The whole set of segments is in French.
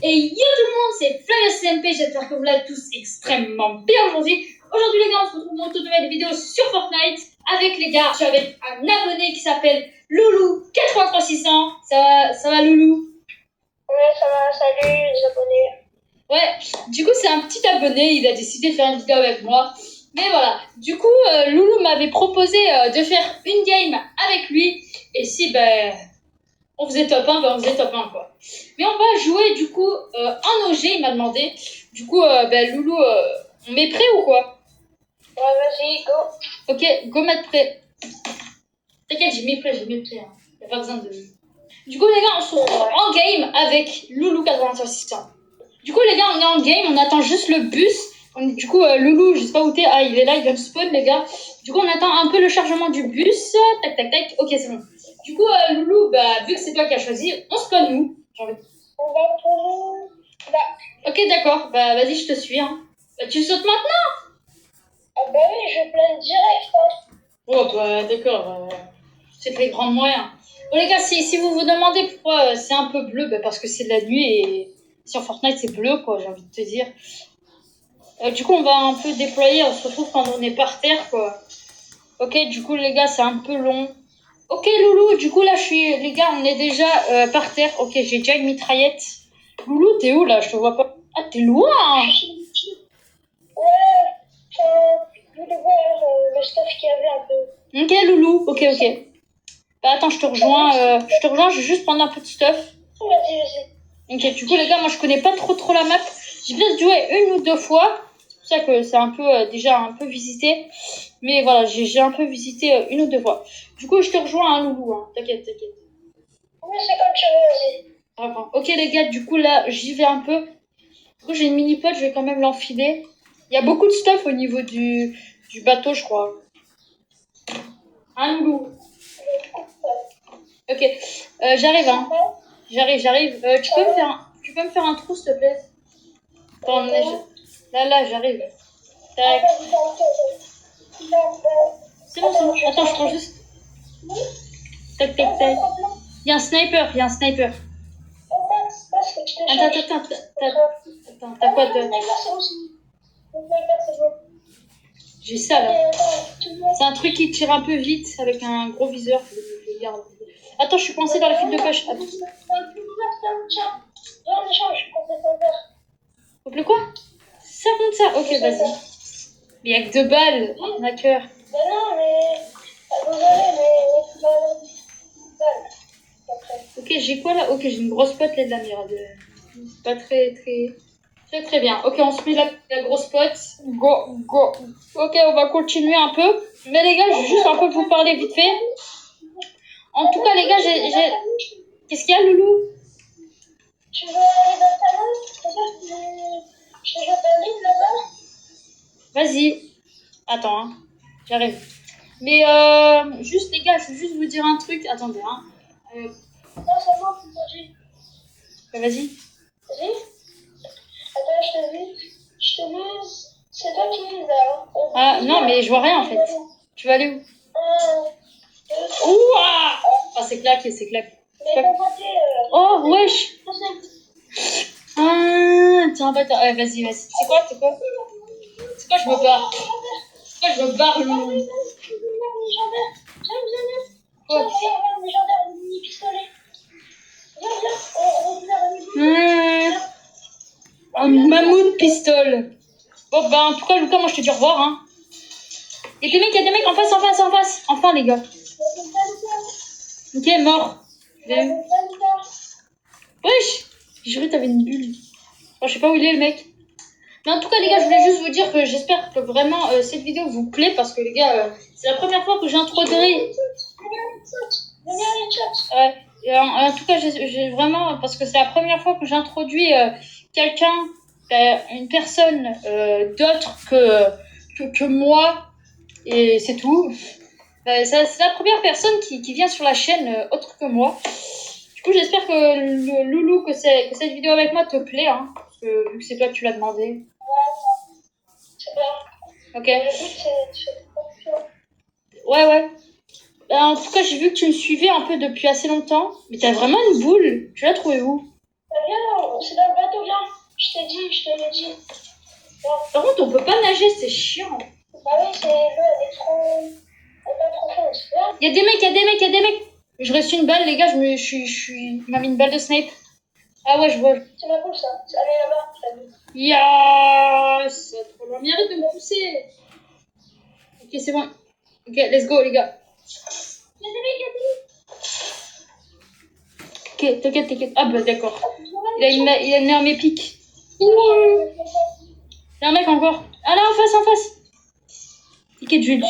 Et yo tout le monde, c'est FlySCMP, j'espère que vous l'êtes tous extrêmement bien aujourd'hui. Aujourd'hui les gars, on se retrouve pour une nouvelle vidéo sur Fortnite avec les gars. Je suis avec un abonné qui s'appelle Loulou83600. Ça va Loulou? Ouais, ça va, salut les abonnés. Ouais, du coup c'est un petit abonné, il a décidé de faire une vidéo avec moi. Mais voilà, du coup Loulou m'avait proposé de faire une game avec lui. Et si on faisait top 1, on faisait top 1 quoi. Mais on va jouer du coup en OG, il m'a demandé. Du coup, Loulou, on met prêt ou quoi? Ouais, vas-y, go. Ok, go mettre prêt. T'inquiète, j'ai mis prêt, hein. Y'a pas besoin de... Du coup les gars, on se retrouve en game avec Loulou83600. Du coup les gars, on est en game, on attend juste le bus. Du coup, Loulou, je sais pas où t'es. Ah, il est là, il vient de spawn les gars. Du coup, on attend un peu le chargement du bus. Tac, tac, tac. Ok, c'est bon. Du coup, Loulou, vu que c'est toi qui as choisi, on spawn où? On va pour là. Ok, d'accord. Vas-y, je te suis. Hein. Tu sautes maintenant? Ah bah oui, je plane direct. Hein. Oh, d'accord. C'est pas les grands moyens. Bon, les gars, si vous vous demandez pourquoi c'est un peu bleu, parce que c'est de la nuit et sur Fortnite, c'est bleu, quoi, j'ai envie de te dire. Du coup, on va un peu déployer. On se retrouve quand on est par terre, quoi. Ok, du coup, les gars, c'est un peu long. Ok, Loulou, du coup, là, les gars, on est déjà par terre. Ok, j'ai déjà une mitraillette. Loulou, t'es où, là? Je te vois pas. Ah, t'es loin, hein. Ouais, je voulais voir le stuff qu'il y avait un peu. Ok, Loulou, ok. Attends, je te rejoins, je vais juste prendre un peu de stuff. Vas-y. Ok, du coup, les gars, moi, je connais pas trop la map. J'ai peut-être joué une ou deux fois. C'est pour ça que c'est un peu, déjà un peu visité. Mais voilà, j'ai un peu visité une ou deux fois. Du coup, je te rejoins, hein, Loulou, hein. T'inquiète. Ouais, c'est comme tu veux, vas-y. Enfin, ok, les gars, du coup, là, j'y vais un peu. Du coup, j'ai une mini-pod, je vais quand même l'enfiler. Il y a beaucoup de stuff au niveau du bateau, je crois. Hein, Loulou? Ok, j'arrive, hein. J'arrive. Tu peux me faire un trou, s'il te plaît? Attends, là, j'arrive. Tac. C'est bon. Attends, je prends juste. Tac. Il y a un sniper. Attends, t'as quoi de... J'ai ça, là. C'est un truc qui tire un peu vite, avec un gros viseur. Je garde. Attends, je suis coincée dans la file de pêche. Attends. Le quoi? Ça compte ça? Ok, vas-y. Mais y'a que 2 balles, arnaqueur. Ben non, mais... Ok, j'ai quoi là? Ok, j'ai une grosse pote là de la merde. Pas très bien. Ok, on se met la grosse pote. Go. Ok, on va continuer un peu. Mais les gars, je vais juste un peu vous parler vite fait. En tout cas, les gars, j'ai... Qu'est-ce qu'il y a, Loulou? Tu veux aller dans ta main? Je te jette un livre là-bas? Vas-y. Attends, hein. J'arrive. Mais juste, les gars, je veux juste vous dire un truc. Attendez, hein. Non, c'est moi qui t'ai dit. Vas-y. Vas-y. Attends, je te vis. C'est toi qui vis là. Ah, non, mais je vois rien en fait. Tu vas aller où? Ouah! Ah, c'est claqué. Mais ton côté. Oh, wesh! Ah, tiens, bâtard. Ouais, vas-y. C'est quoi, je me barre? Loulou? Un mammouth pistol. Bon, en tout cas, Lucas, moi je te dis au revoir. Hein. Il y a des mecs en face. Enfin, les gars. Ok, mort. Wesh! J'ai juré que t'avais une bulle. Enfin, je sais pas où il est, le mec. Mais en tout cas, les gars, je voulais juste vous dire que j'espère que vraiment cette vidéo vous plaît parce que, les gars, c'est la première fois que j'introduis. Ouais. Et en tout cas, j'ai vraiment, parce que c'est la première fois que j'introduis quelqu'un, une personne d'autre que moi, et c'est tout. C'est la première personne qui vient sur la chaîne autre que moi. Du coup, j'espère que Loulou, que cette vidéo avec moi te plaît, hein, parce que vu que c'est toi que tu l'as demandé. Ok. Ouais. En tout cas, j'ai vu que tu me suivais un peu depuis assez longtemps. Mais t'as vraiment une boule. Tu l'as trouvée où? C'est dans le bateau. te l'ai dit. Par contre, on peut pas nager, c'est chiant. Bah oui, c'est l'eau, elle est trop. Elle est pas profonde. Là, Il y a des mecs, il y a des mecs, il y a des mecs. Je reçu une balle, les gars, il m'a mis une balle de snipe. Ah ouais, je vois. c'est ma boule ça. Allez là-bas, je l'ai vu. Yes! Trop loin. Mais arrête de me pousser. Ok, c'est bon. Ok, let's go, les gars. Il y a des mecs, il y a des mecs. Ok, t'inquiète, t'inquiète. Ah bah d'accord. Il a une arme épique. Il Il y a un mec encore. Ah là, en face, en face. T'inquiète, je vais le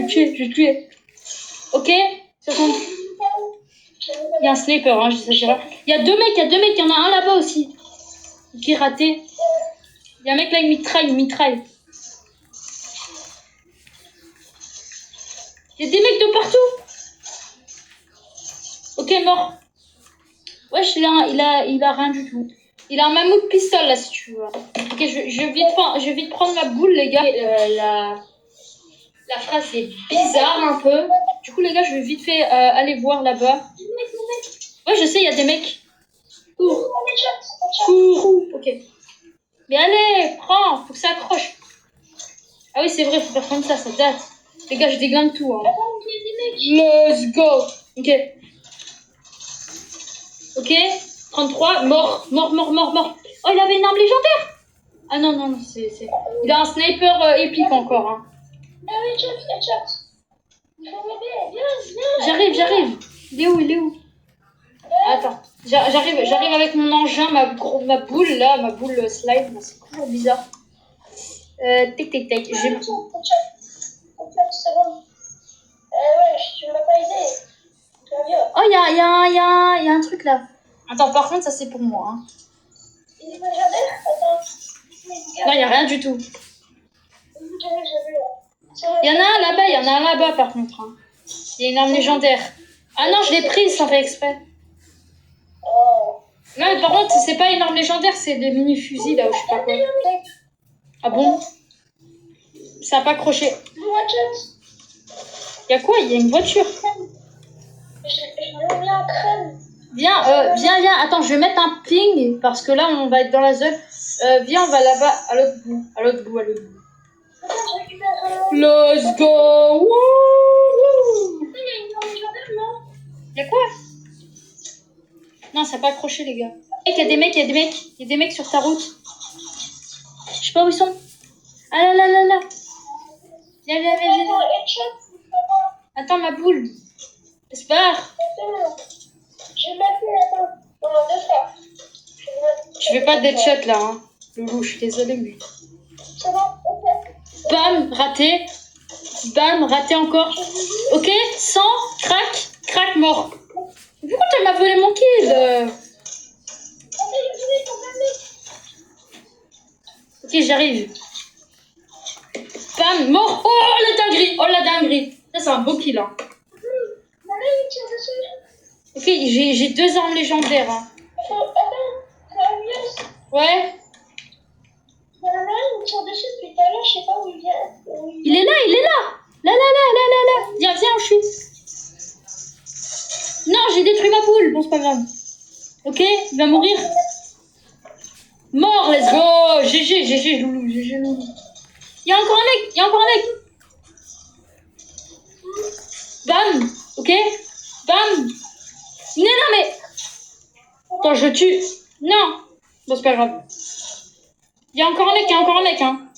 tuer, je vais le tuer. Ok, 60. Il y a un sniper, hein, je sais pas. Il y a deux mecs, il y en a un là-bas aussi. Qui est raté. Il y a un mec là, il mitraille. Il y a des mecs de partout. Ok, mort. Wesh, il a rien du tout. Il a un mammouth pistol là, si tu veux. Ok, je vais vite prendre ma boule, les gars. La phrase est bizarre un peu. Du coup, les gars, je vais vite fait aller voir là-bas. Ouais, je sais, il y a des mecs. Cours. Ok. Mais allez, prends, faut que ça accroche. Ah oui, c'est vrai, faut faire comme ça date. Les gars, je déglingue tout. Hein. Let's go. Ok. Ok. 33, mort. Oh, il avait une arme légendaire. Ah non, c'est... Il a un sniper épique encore. Hein. Ah oui, chat. Il faut m'aider, viens. J'arrive. Il est où? Attends. J'arrive avec mon engin, ma boule là, ma boule slide. C'est toujours bizarre. Tac. Chat, c'est bon. Ouais, tu m'as pas aidé. Oh, il y a un truc là. Attends, par contre, ça c'est pour moi. Hein. Il est pas légendaire? Attends. Non, il n'y a rien du tout. Il y en a un là-bas par contre. Hein. Il y a une arme légendaire. Ah non, je l'ai prise sans faire exprès. Oh. Non, mais par contre, c'est pas une arme légendaire, c'est des mini-fusils là ou je sais pas quoi. Ah bon? Ça a pas accroché. Il y a quoi? Il y a une voiture. Je me mets en crâne. Viens. Attends, je vais mettre un ping parce que là, on va être dans la zone. Viens, on va là-bas, à l'autre bout. Attends, je récupère Let's go! Wouhou! Il y a une arme légendaire, non? Il y a quoi? Non, ça n'a pas accroché, les gars. Il y a des mecs sur ta route. Je sais pas où ils sont. Ah là. Viens. Attends, ma boule. J'espère. Je vais m'appeler, attends. Pendant 2 fois. Je vais pas deadshot là, hein. Loulou, je suis désolée, mais. C'est bon, ok. Bam, raté. Bam, raté encore. Ok, 100, crac, mort. Pourquoi tu m'as volé mon kill? Ok, j'arrive. Bam, mort. Oh la dinguerie. Ça, c'est un beau kill. Hein. Ok, j'ai 2 armes légendaires. Hein. Ouais. Il est là. Là. Viens, on chute. Non, j'ai détruit ma poule. Bon, c'est pas grave. Ok, il va mourir. Mort, let's go. GG, loulou. Il y a encore un mec. Bam. Ok. Bam. Non, mais... Attends, je tue. Non. Bon, c'est pas grave. Il y a encore un mec, hein.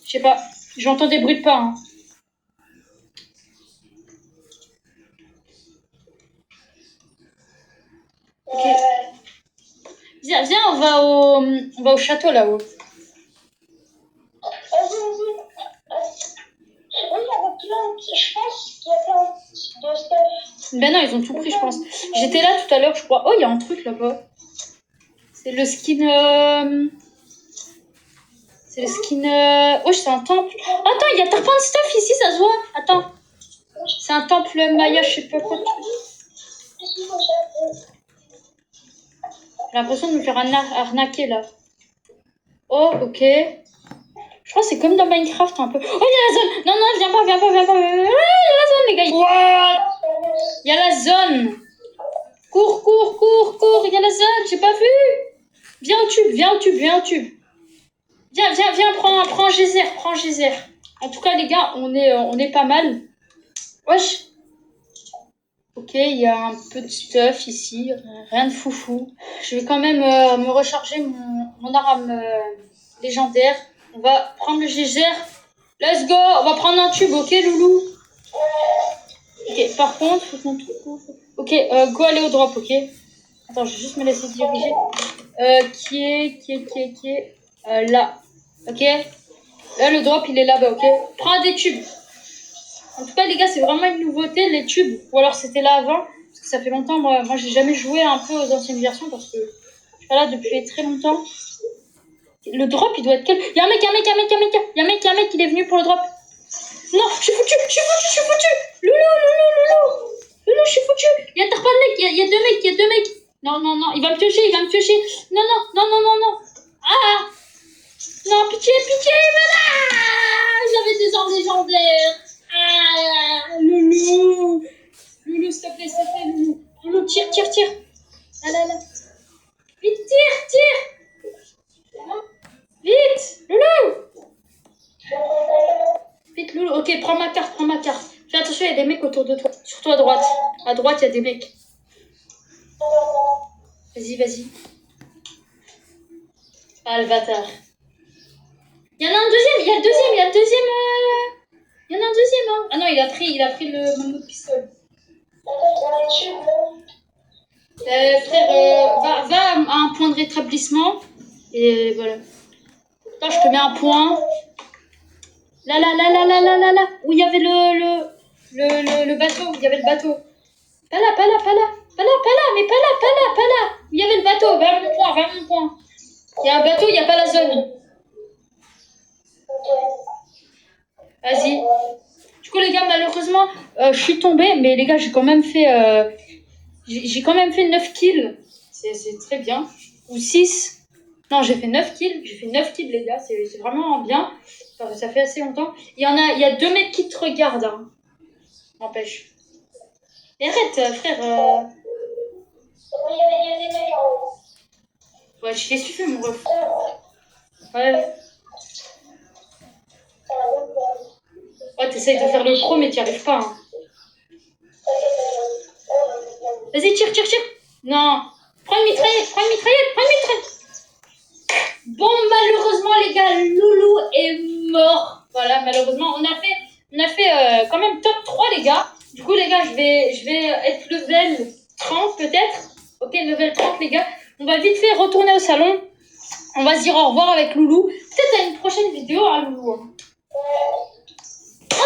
Je sais pas. J'entends des bruits de pas, hein. Ok. Viens, on va au château là-haut. Je pense qu'il y a plein de stuff. Ben non, ils ont tout pris, je pense. J'étais là tout à l'heure, je crois. Oh, il y a un truc là-bas. C'est le skin... C'est le skin... Oh, c'est un temple. Attends, il y a plein de stuff ici, ça se voit. Attends. C'est un temple maya, je sais pas quoi. J'ai l'impression de me faire arnaquer là. Oh, ok. Je crois que c'est comme dans Minecraft un peu. Oh, il y a la zone. Non, viens pas. Il y a la zone, les gars. What? Il y a la zone. Cours. Il y a la zone, j'ai pas vu. Viens au tube, viens au tube, viens au tube. Viens, viens, viens, prends Geyser, prends Geyser. En tout cas, les gars, on est pas mal. Wesh. Ok, il y a un peu de stuff ici, rien de foufou. Je vais quand même me recharger mon arme légendaire. On va prendre le Geyser. Let's go, on va prendre un tube, ok, Loulou? Ok, par contre, faut qu'on trouve... Ok, go aller au drop, ok? Attends, je vais juste me laisser diriger. Qui est là, ok? Là, le drop, il est là-bas, ok? Prends des tubes. En tout cas, les gars, c'est vraiment une nouveauté, les tubes. Ou alors, c'était là avant. Parce que ça fait longtemps, moi j'ai jamais joué un peu aux anciennes versions parce que je suis pas là depuis très longtemps. Le drop, il doit être quel... Il y a un mec, il est venu pour le drop. Non, je suis foutu. Loulou, je suis foutu. Il y a pas de mec, il y a deux mecs. Non, il va me piocher. Non. Ah, non, pitié, voilà. J'avais des armes légendaires. Ah, Loulou, s'il te plaît, Loulou, tire. Là. Vite, tire. Vite, Loulou. Vite, Loulou. Ok, prends ma carte. Fais attention, il y a des mecs autour de toi. Surtout à droite. À droite, il y a des mecs. Vas-y. Ah, le bâtard. Il y en a un deuxième. Il y en a un deuxième. Hein. Ah non, il a pris mon autre pistolet. Frère, va à un point de rétablissement. Et voilà. Attends, je te mets un point. Là. Où il y avait le bateau. Où il y avait le bateau. Pas là. Mais pas là. Où il y avait le bateau. Vers mon point. Il y a un bateau, il n'y a pas la zone. Vas-y. Du coup, les gars, malheureusement, je suis tombée. Mais les gars, j'ai quand même fait 9 kills. C'est très bien. Ou 6. Non, j'ai fait 9 kills. Les gars. C'est vraiment bien. Enfin, ça fait assez longtemps. Il y a 2 mecs qui te regardent. Hein. N'empêche. Mais arrête, frère. Ouais, je qu'est-ce que tu fais, mon ref? Ouais, t'essayes de faire le pro, mais t'y arrives pas. Hein. Vas-y, tire. Non. Prends une mitraillette. Bon, malheureusement, les gars, Loulou est mort. Voilà, malheureusement, on a fait quand même top 3, les gars. Du coup, les gars, je vais être level 30, peut-être. Ok, level 30, les gars. On va vite fait retourner au salon. On va se dire au revoir avec Loulou. Peut-être à une prochaine vidéo, hein, Loulou. En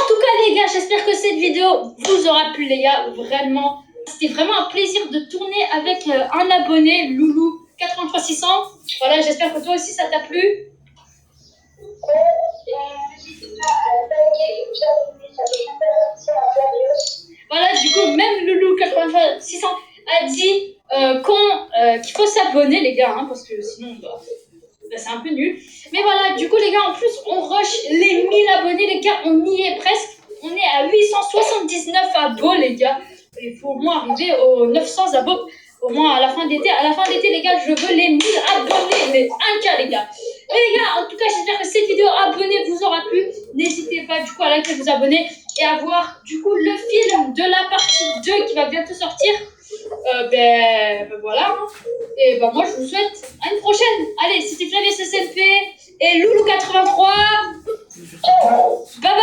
tout cas, les gars, j'espère que cette vidéo vous aura plu, les gars. Vraiment. C'était vraiment un plaisir de tourner avec un abonné, Loulou 83600. Voilà, j'espère que toi aussi ça t'a plu. Voilà, du coup, même Loulou 83600 a dit qu'il faut s'abonner, les gars, hein, parce que sinon, c'est un peu nul. Mais voilà, du coup, les gars, en plus, on rush les 1000 abonnés, les gars, on y est presque. On est à 879 abos, les gars. Il faut au moins arriver aux 900 abos, au moins à la fin d'été. À la fin d'été, les gars, je veux les 1000 abonnés, mais 1K, les gars. Mais les gars, en tout cas, j'espère que cette vidéo abonnée vous aura plu. N'hésitez pas, du coup, à liker, vous abonner et à voir, du coup, le film de la partie 2 qui va bientôt sortir. Voilà. Hein. Et moi, je vous souhaite à une prochaine. Allez, c'était Flavius SLP et Loulou83. Bye bye.